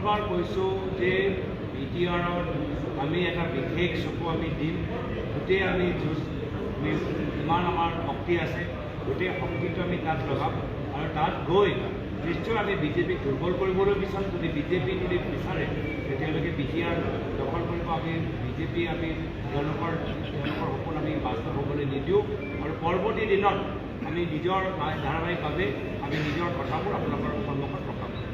পুনৰবাৰ কৈছোঁ যে BTRত আমি এটা বিশেষ চকু আমি দিম। গোটেই আমি যুঁজ যিমান আমাৰ শক্তি আছে গোটেই শক্তিটো আমি তাত লগাম আৰু তাত গৈ নিশ্চয় আমি বিজেপিক দুৰ্বল কৰিবলৈ বিচাৰোঁ। যদি বিজেপি যদি বিচাৰে তেতিয়ালৈকে BTR দখল কৰিব। আমি বিজেপি আমি তেওঁলোকৰ সপোন আমি বাস্তৱ হ'বলৈ নিদিওঁ আৰু পৰৱৰ্তী দিনত আমি নিজৰ ধাৰাবাহিকভাৱে আমি নিজৰ কথাবোৰ আপোনালোকৰ সন্মুখত প্ৰকাশ কৰিম।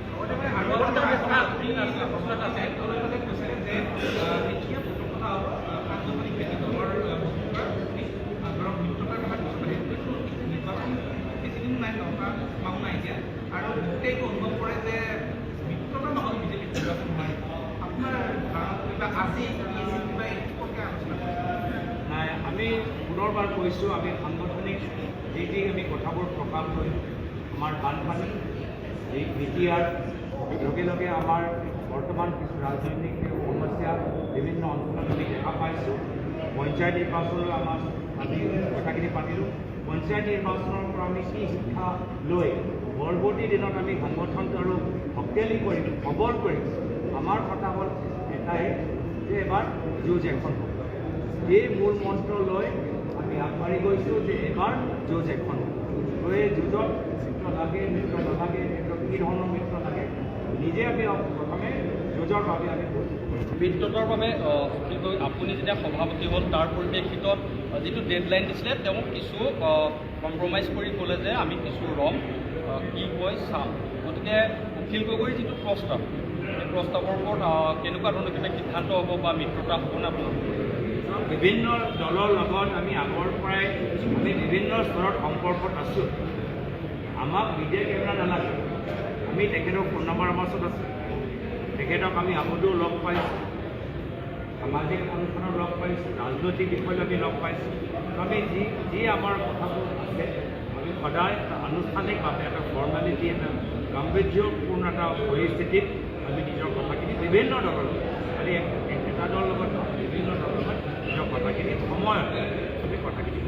আৰু গোটেইটো অনুভৱ কৰে যে মিত্ৰতা নহ'লে বিজেপি নিৰ্বাচন হয়। আপোনাৰ কিবা আজি নাই, আমি পুনৰবাৰ কৈছোঁ আমি সাংগঠনিক যি আমি কথাবোৰ প্ৰকাশ কৰিম। আমাৰ বানপানী এই BTR লগে লগে আমাৰ বৰ্তমান কিছু ৰাজনৈতিক সমস্যা বিভিন্ন অঞ্চলত আমি দেখা পাইছোঁ। পঞ্চায়ত নিৰ্বাচনৰ আমাৰ আমি কথাখিনি পাতিলোঁ। পঞ্চায়ত নিৰ্বাচনৰ পৰা আমি কি শিক্ষা লৈ পৰৱৰ্তী দিনত আমি সংগঠনটো আৰু শক্তিশালী কৰিম, সবল কৰিম। আমাৰ কথা হ'ল এটাই যে এবাৰ যুঁজ এখন হ'ব। এই মূল মন্ত্ৰ লৈ আমি আগবাঢ়ি গৈছোঁ যে এবাৰ যুঁজ এখন হ'ব। তো এই যুঁজত মিত্ৰ লাগে মিত্ৰ নালাগে কি ধৰণৰ মিত্ৰ লাগে নিজে আমি প্ৰথমে যুঁজৰ বাবে আমি মিত্ৰতাৰ বাবে আপুনি যেতিয়া সভাপতি হ'ল তাৰ পৰিপ্ৰেক্ষিতত যিটো ডেডলাইন দিছিলে তেওঁ কিছু কম্প্ৰমাইজ কৰি ক'লে যে আমি কিছু ৰম কি কয় চাম। গতিকে অখিল গগৈৰ যিটো প্ৰস্তাৱ সেই প্ৰস্তাৱৰ ওপৰত কেনেকুৱা ধৰণৰ কিবা সিদ্ধান্ত হ'ব বা মিত্ৰতা হ'বনে আপোনাৰ? বিভিন্ন দলৰ লগত আমি আগৰ পৰাই আমি বিভিন্ন স্তৰত সম্পৰ্কত আছোঁ। আমাক মিডিয়া কেমেৰা নালাগে। আমি তেখেতৰ ফোন নম্বৰ আমাৰ ওচৰত আছে। তেখেতক আমি আগতেও লগ পাইছোঁ, সামাজিক অনুষ্ঠানত লগ পাইছোঁ, ৰাজনৈতিক বিষয়ত আমি লগ পাইছোঁ। আমি যি আমাৰ কথাবোৰ আছে আমি সদায় আনুষ্ঠানিকভাৱে এটা ফৰ্মেলিটি এটা গাম্ভীৰ্যপূৰ্ণ এটা পৰিস্থিতিত আমি নিজৰ কথাখিনি বিভিন্ন দলৰ লগত খালি এটা দলৰ লগত বিভিন্ন দলৰ লগত নিজৰ কথাখিনি সময়ত আমি কথাখিনি